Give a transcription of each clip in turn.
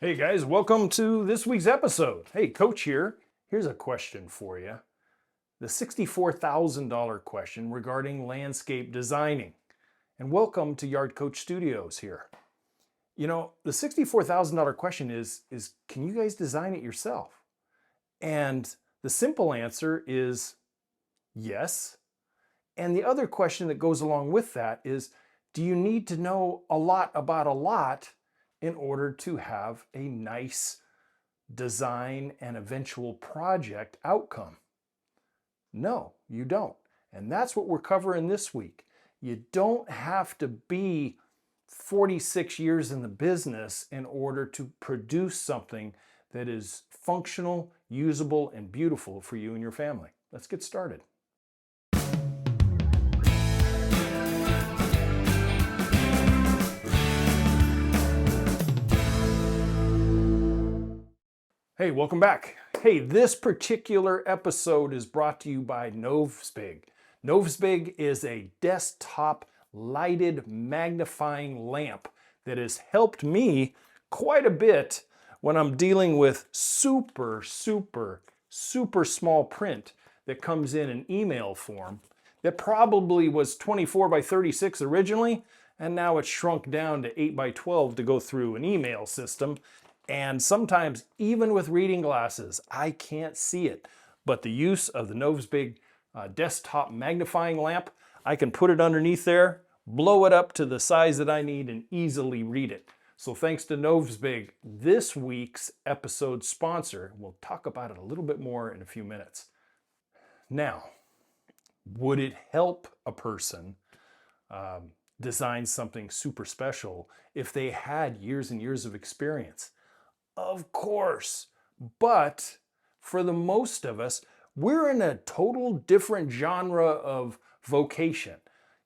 Hey guys, welcome to this week's episode. Hey, Coach here. Here's a question for you. The $64,000 question regarding landscape designing. And welcome to Yard Coach Studios here. You know, the $64,000 question is can you guys design it yourself? And the simple answer is yes. And the other question that goes along with that is, do you need to know a lot about a lot in order to have a nice design and eventual project outcome? No, you don't. And that's what we're covering this week. You don't have to be 46 years in the business in order to produce something that is functional, usable, and beautiful for you and your family. Let's get started. Hey, welcome back. Hey, this particular episode is brought to you by Noevsbig. Noevsbig is a desktop lighted magnifying lamp that has helped me quite a bit when I'm dealing with super small print that comes in an email form that probably was 24 by 36 originally, and now it's shrunk down to 8 by 12 to go through an email system. And sometimes, even with reading glasses, I can't see it. But the use of the Noevsbig desktop magnifying lamp, I can put it underneath there, blow it up to the size that I need, and easily read it. So thanks to Noevsbig, this week's episode sponsor. We'll talk about it a little bit more in a few minutes. Now, would it help a person design something super special if they had years and years of experience? Of course, but for the most of us, we're in a total different genre of vocation.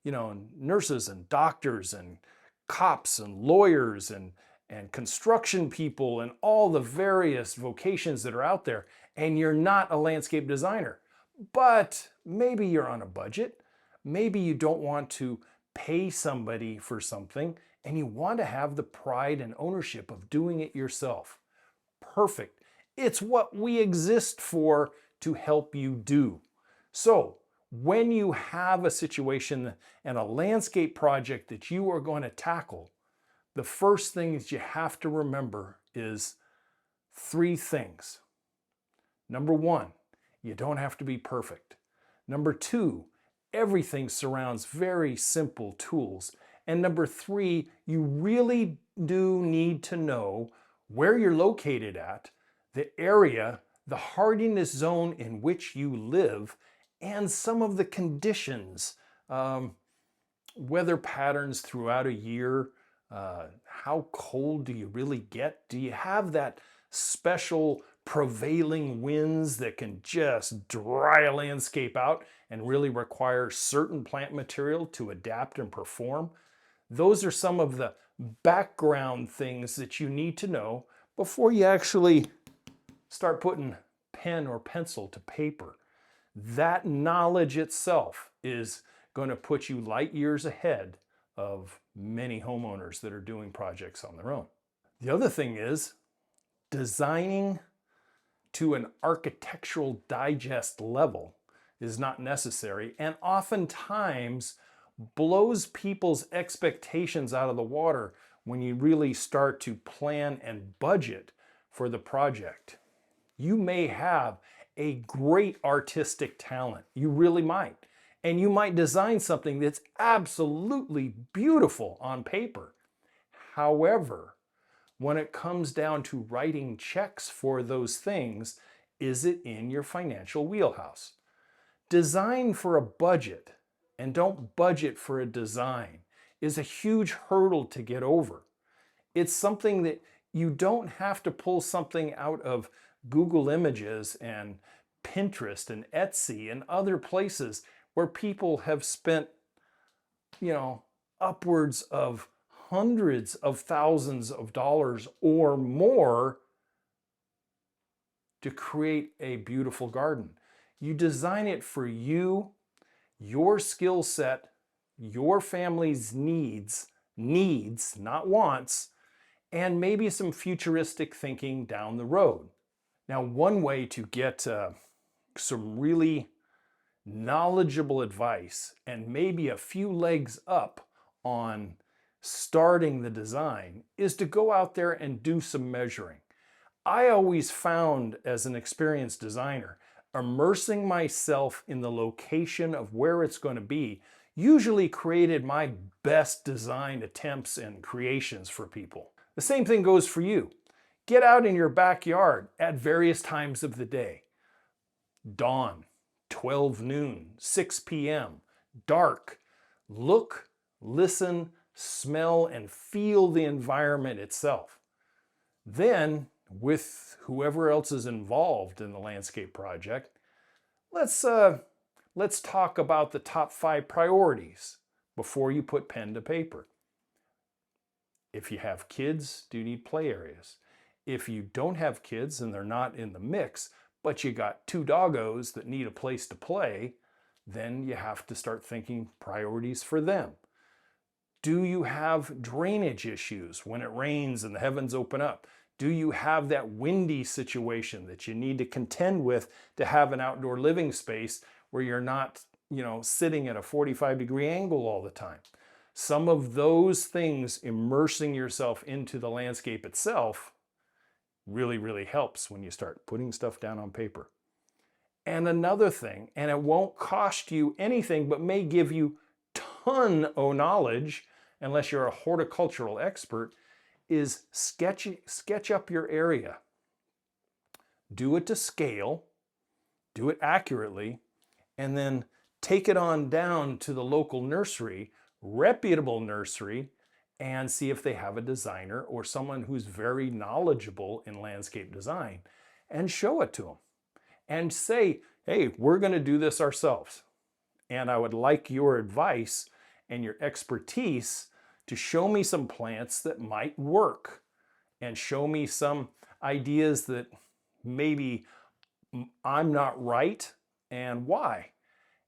You know, nurses and doctors and cops and lawyers and construction people and all the various vocations that are out there. And you're not a landscape designer, but maybe you're on a budget. Maybe you don't want to pay somebody for something and you want to have the pride and ownership of doing it yourself. Perfect. It's what we exist for, to help you do. So when you have a situation and a landscape project that you are going to tackle, the first thing that you have to remember is 3 things. Number 1, you don't have to be perfect. Number 2, everything surrounds very simple tools. And number 3, you really do need to know where you're located at, the area, the hardiness zone in which you live, and some of the conditions, weather patterns throughout a year. How cold do you really get? Do you have that special prevailing winds that can just dry a landscape out and really require certain plant material to adapt and perform? Those are some of the background things that you need to know before you actually start putting pen or pencil to paper. That knowledge itself is going to put you light years ahead of many homeowners that are doing projects on their own. The other thing is designing to an architectural digest level is not necessary, and oftentimes blows people's expectations out of the water when you really start to plan and budget for the project. You may have a great artistic talent. You really might. And you might design something that's absolutely beautiful on paper. However, when it comes down to writing checks for those things, is it in your financial wheelhouse? Design for a budget and don't budget for a design is a huge hurdle to get over. It's something that you don't have to pull something out of Google Images and Pinterest and Etsy and other places where people have spent, upwards of hundreds of thousands of dollars or more to create a beautiful garden. You design it for you, your skill set, your family's needs, not wants, and maybe some futuristic thinking down the road. Now, one way to get some really knowledgeable advice and maybe a few legs up on starting the design is to go out there and do some measuring. I always found, as an experienced designer, immersing myself in the location of where it's going to be usually created my best design attempts and creations for people. The same thing goes for you. Get out in your backyard at various times of the day. Dawn, 12 noon, 6 p.m., dark. Look, listen, smell, and feel the environment itself. Then, with whoever else is involved in the landscape project, let's talk about the top 5 priorities before you put pen to paper. If you have kids, do you need play areas? If you don't have kids and they're not in the mix, but you got 2 doggos that need a place to play, then you have to start thinking priorities for them. Do you have drainage issues when it rains and the heavens open up? Do you have that windy situation that you need to contend with to have an outdoor living space where you're not, sitting at a 45-degree angle all the time? Some of those things, immersing yourself into the landscape itself, really, really helps when you start putting stuff down on paper. And another thing, and it won't cost you anything, but may give you ton of knowledge, unless you're a horticultural expert, is sketch up your area. Do it to scale, do it accurately, and then take it on down to the local nursery, reputable nursery, and see if they have a designer or someone who's very knowledgeable in landscape design, and show it to them. And say, hey, we're going to do this ourselves. And I would like your advice and your expertise to show me some plants that might work, and show me some ideas that maybe I'm not right and why.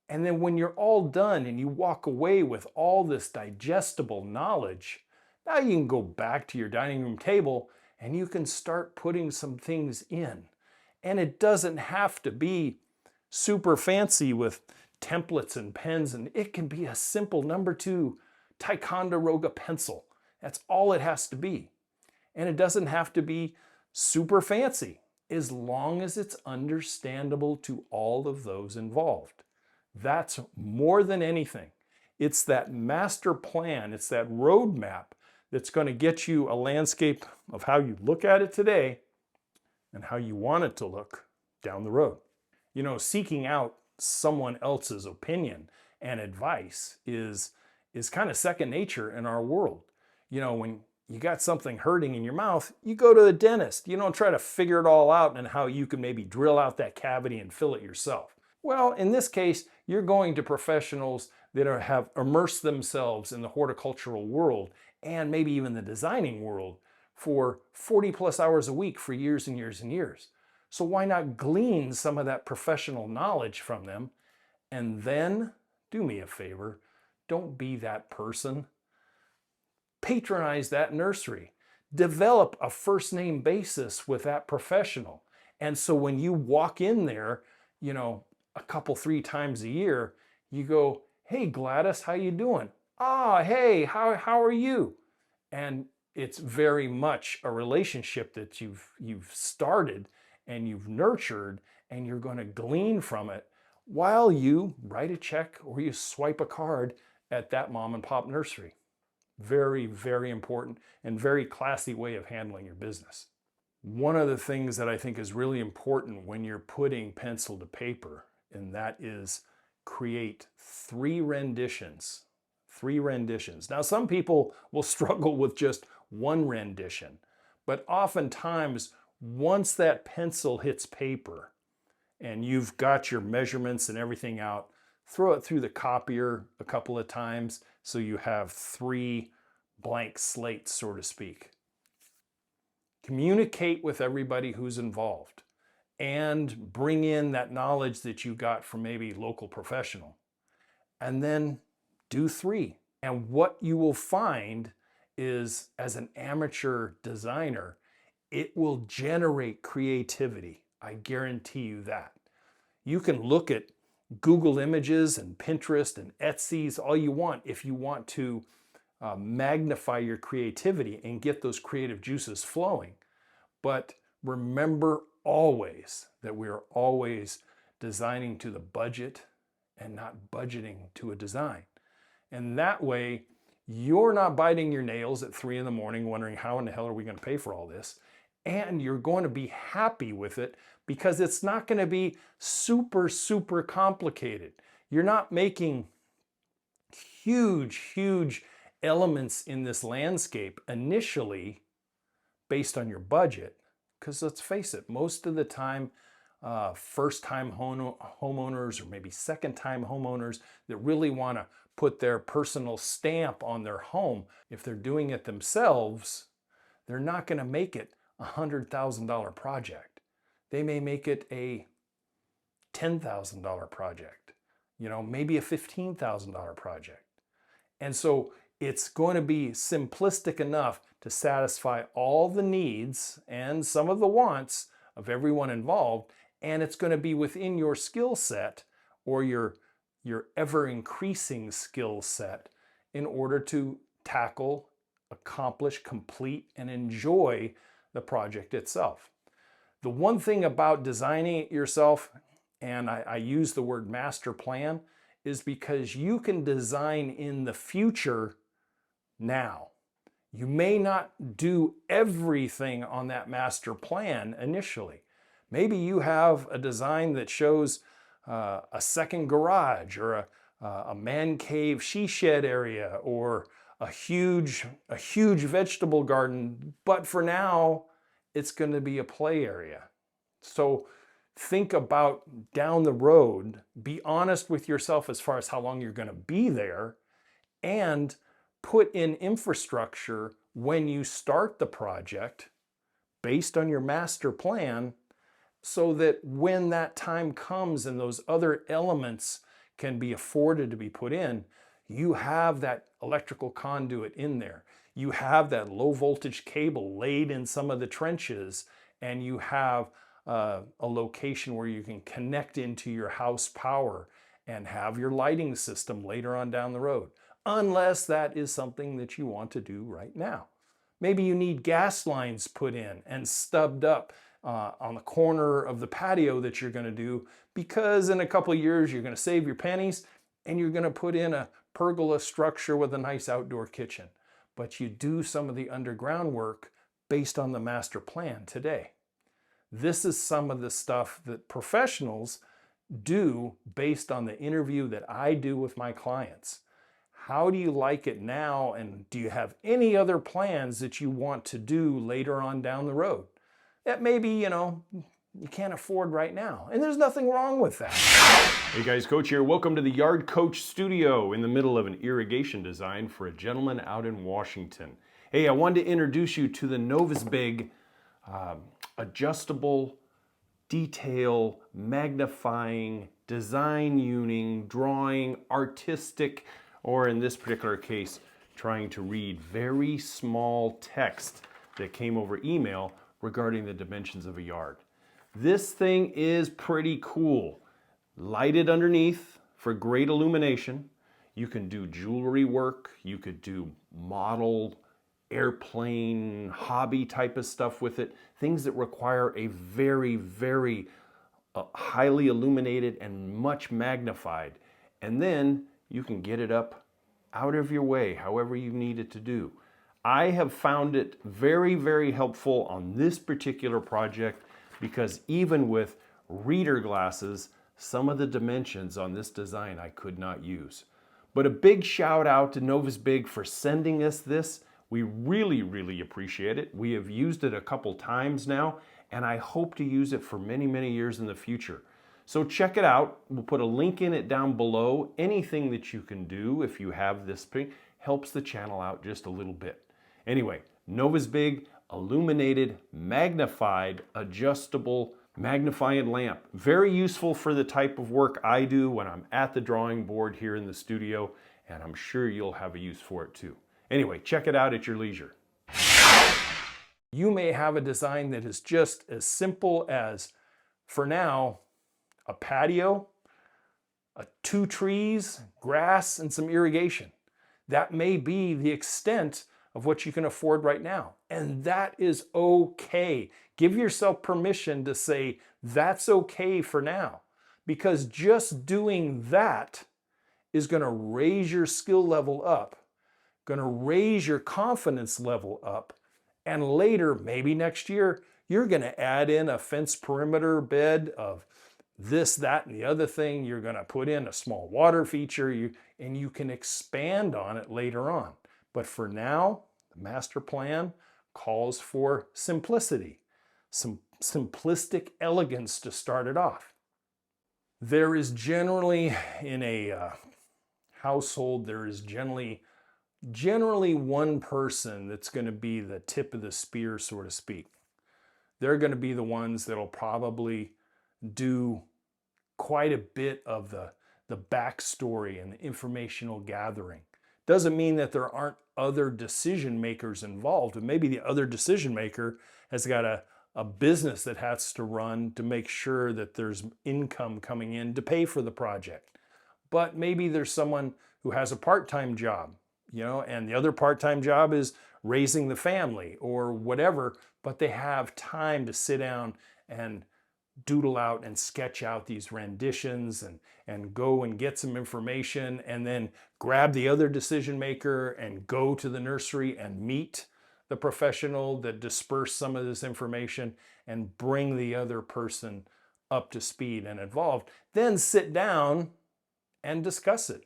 And then when you're all done and you walk away with all this digestible knowledge, now you can go back to your dining room table and you can start putting some things in. And it doesn't have to be super fancy with templates and pens, and it can be a simple number 2 Ticonderoga pencil. That's all it has to be. And it doesn't have to be super fancy, as long as it's understandable to all of those involved. That's more than anything. It's that master plan, it's that roadmap that's going to get you a landscape of how you look at it today and how you want it to look down the road. Seeking out someone else's opinion and advice is kind of second nature in our world. When you got something hurting in your mouth, you go to the dentist. You don't try to figure it all out and how you can maybe drill out that cavity and fill it yourself. Well, in this case, you're going to professionals that have immersed themselves in the horticultural world and maybe even the designing world for 40 plus hours a week for years and years and years. So why not glean some of that professional knowledge from them? And then, do me a favor, don't be that person. Patronize that nursery. Develop a first name basis with that professional. And so when you walk in there, a couple, 3 times a year, you go, hey Gladys, how you doing? Hey, how are you? And it's very much a relationship that you've started and you've nurtured, and you're going to glean from it while you write a check or you swipe a card at that mom and pop nursery. Very, very important and very classy way of handling your business. One of the things that I think is really important when you're putting pencil to paper, and that is create 3 renditions. 3 renditions. Now, some people will struggle with just 1 rendition, but oftentimes, once that pencil hits paper and you've got your measurements and everything out, throw it through the copier a couple of times so you have 3 blank slates, so to speak. Communicate with everybody who's involved and bring in that knowledge that you got from maybe local professional. And then do 3. And what you will find is, as an amateur designer, it will generate creativity. I guarantee you that. You can look at Google Images and Pinterest and Etsy's all you want if you want to magnify your creativity and get those creative juices flowing. But remember always that we are always designing to the budget and not budgeting to a design. And that way, you're not biting your nails at 3 in the morning wondering how in the hell are we going to pay for all this. And you're going to be happy with it because it's not going to be super, super complicated. You're not making huge elements in this landscape initially based on your budget. Because let's face it, most of the time, first-time homeowners or maybe second-time homeowners that really want to put their personal stamp on their home, if they're doing it themselves, they're not going to make it a $100,000 project. They may make it a $10,000 project, maybe a $15,000 project. And so it's going to be simplistic enough to satisfy all the needs and some of the wants of everyone involved, and it's going to be within your skill set or your ever-increasing skill set in order to tackle, accomplish, complete, and enjoy the project itself. The one thing about designing it yourself, and I use the word master plan, is because you can design in the future now. You may not do everything on that master plan initially. Maybe you have a design that shows a second garage or a man cave she shed area or a huge vegetable garden, but for now it's going to be a play area. So think about down the road, be honest with yourself as far as how long you're going to be there, and put in infrastructure when you start the project based on your master plan, so that when that time comes and those other elements can be afforded to be put in, you have that electrical conduit in there. You have that low voltage cable laid in some of the trenches, and you have a location where you can connect into your house power and have your lighting system later on down the road, unless that is something that you want to do right now. Maybe you need gas lines put in and stubbed up on the corner of the patio that you're going to do, because in a couple of years you're going to save your pennies and you're going to put in a pergola structure with a nice outdoor kitchen. But you do some of the underground work based on the master plan today. This is some of the stuff that professionals do based on the interview that I do with my clients. How do you like it now, and do you have any other plans that you want to do later on down the road that maybe, you can't afford right now? And there's nothing wrong with that. Hey guys, Coach here. Welcome to the Yard Coach Studio in the middle of an irrigation design for a gentleman out in Washington. Hey, I wanted to introduce you to the Noevsbig adjustable, detail, magnifying, design uning, drawing, artistic, or in this particular case, trying to read very small text that came over email regarding the dimensions of a yard. This thing is pretty cool. Lighted underneath for great illumination. You can do jewelry work. You could do model, airplane, hobby type of stuff with it. Things that require a very highly illuminated and much magnified. And then you can get it up out of your way, however you need it to do. I have found it very helpful on this particular project, because even with reader glasses, some of the dimensions on this design I could not use. But a big shout out to Noevsbig for sending us this. We really appreciate it. We have used it a couple times now, and I hope to use it for many years in the future. So check it out. We'll put a link in it down below. Anything that you can do if you have this thing helps the channel out just a little bit. Anyway, Noevsbig illuminated, magnified, adjustable magnifying lamp. Very useful for the type of work I do when I'm at the drawing board here in the studio, and I'm sure you'll have a use for it too. Anyway, check it out at your leisure. You may have a design that is just as simple as, for now, a patio, 2 trees, grass, and some irrigation. That may be the extent of what you can afford right now. And that is okay. Give yourself permission to say, that's okay for now. Because just doing that is going to raise your skill level up, going to raise your confidence level up, and later, maybe next year, you're going to add in a fence perimeter bed of this, that, and the other thing. You're going to put in a small water feature, and you can expand on it later on. But for now, the master plan calls for simplicity, some simplistic elegance to start it off. There is generally, in a household, there is generally one person that's going to be the tip of the spear, so to speak. They're going to be the ones that'll probably do quite a bit of the backstory and the informational gathering. Doesn't mean that there aren't other decision makers involved. And maybe the other decision maker has got a business that has to run to make sure that there's income coming in to pay for the project. But maybe there's someone who has a part-time job, and the other part-time job is raising the family or whatever, but they have time to sit down and doodle out and sketch out these renditions and go and get some information and then grab the other decision maker and go to the nursery and meet the professional that dispersed some of this information and bring the other person up to speed and involved. Then sit down and discuss it.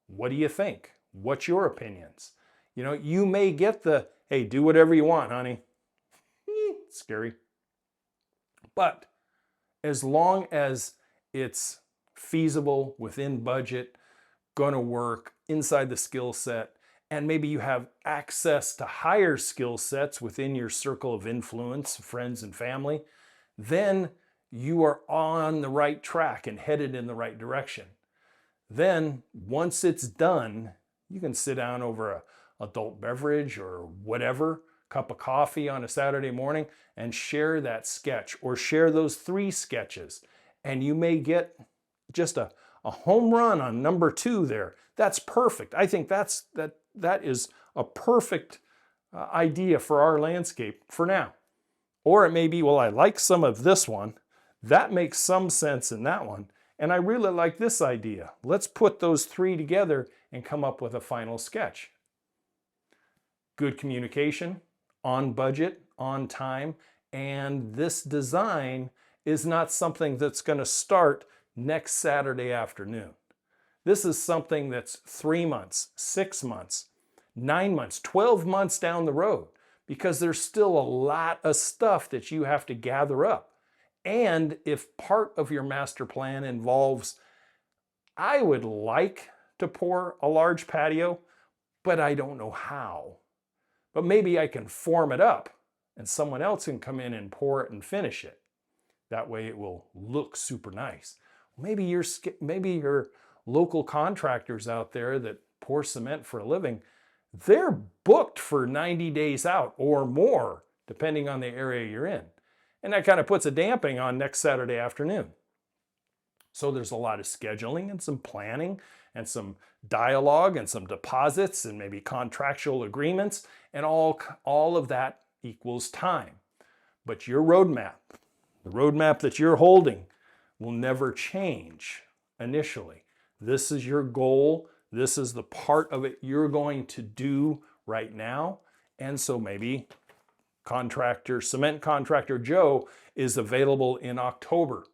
What do you think? What's your opinions? You may get the, hey, do whatever you want, honey. Scary. But as long as it's feasible, within budget, going to work, inside the skill set, and maybe you have access to higher skill sets within your circle of influence, friends and family, then you are on the right track and headed in the right direction. Then, once it's done, you can sit down over an adult beverage or whatever, cup of coffee on a Saturday morning, and share that sketch or share those 3 sketches. And you may get just a home run on number 2 there. That's perfect. I think that is a perfect idea for our landscape for now. Or it may be, well, I like some of this one. That makes some sense in that one. And I really like this idea. Let's put those 3 together and come up with a final sketch. Good communication, on budget, on time, and this design is not something that's going to start next Saturday afternoon. This is something that's 3 months, 6 months, 9 months, 12 months down the road, because there's still a lot of stuff that you have to gather up. And if part of your master plan involves, I would like to pour a large patio, but I don't know how. But maybe I can form it up and someone else can come in and pour it and finish it. That way it will look super nice. Maybe your local contractors out there that pour cement for a living, they're booked for 90 days out or more, depending on the area you're in. And that kind of puts a damping on next Saturday afternoon. So there's a lot of scheduling and some planning and some dialogue and some deposits and maybe contractual agreements, and all of that equals time. But your roadmap, the roadmap that you're holding, will never change initially. This is your goal. This is the part of it you're going to do right now. And so maybe cement contractor Joe is available in October.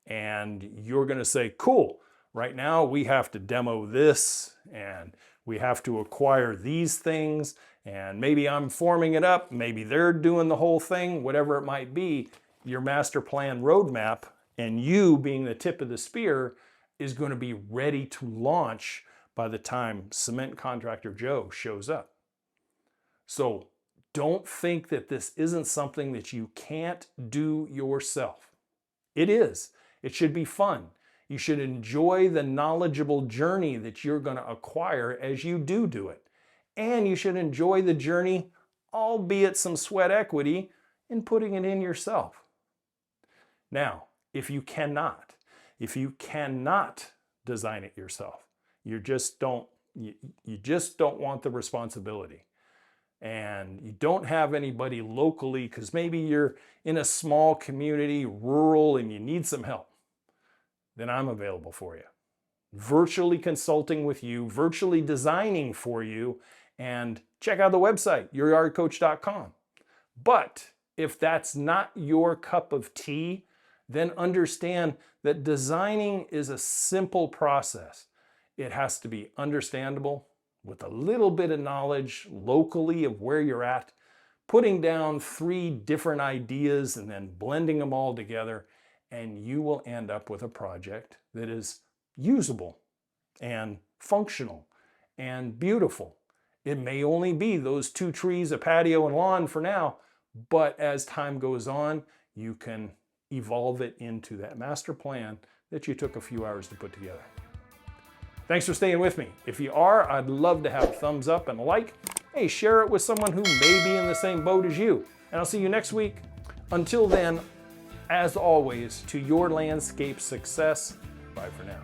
And you're going to say, cool, right now we have to demo this and we have to acquire these things. And maybe I'm forming it up. Maybe they're doing the whole thing, whatever it might be. Your master plan roadmap and you being the tip of the spear is going to be ready to launch by the time cement contractor Joe shows up. So don't think that this isn't something that you can't do yourself. It is. It should be fun. You should enjoy the knowledgeable journey that you're going to acquire as you do it. and you should enjoy the journey, albeit some sweat equity, in putting it in yourself. Now, if you cannot design it yourself, you just don't want the responsibility, and you don't have anybody locally because maybe you're in a small community, rural, and you need some help, then I'm available for you. Virtually consulting with you, virtually designing for you, and check out the website, youryardcoach.com. But if that's not your cup of tea, then understand that designing is a simple process. It has to be understandable with a little bit of knowledge locally of where you're at, putting down 3 different ideas and then blending them all together, and you will end up with a project that is usable and functional and beautiful. It may only be those 2 trees, a patio, and lawn for now, but as time goes on, you can evolve it into that master plan that you took a few hours to put together. Thanks for staying with me. If you are, I'd love to have a thumbs up and a like. Hey, share it with someone who may be in the same boat as you. And I'll see you next week. Until then, as always, to your landscape success, bye for now.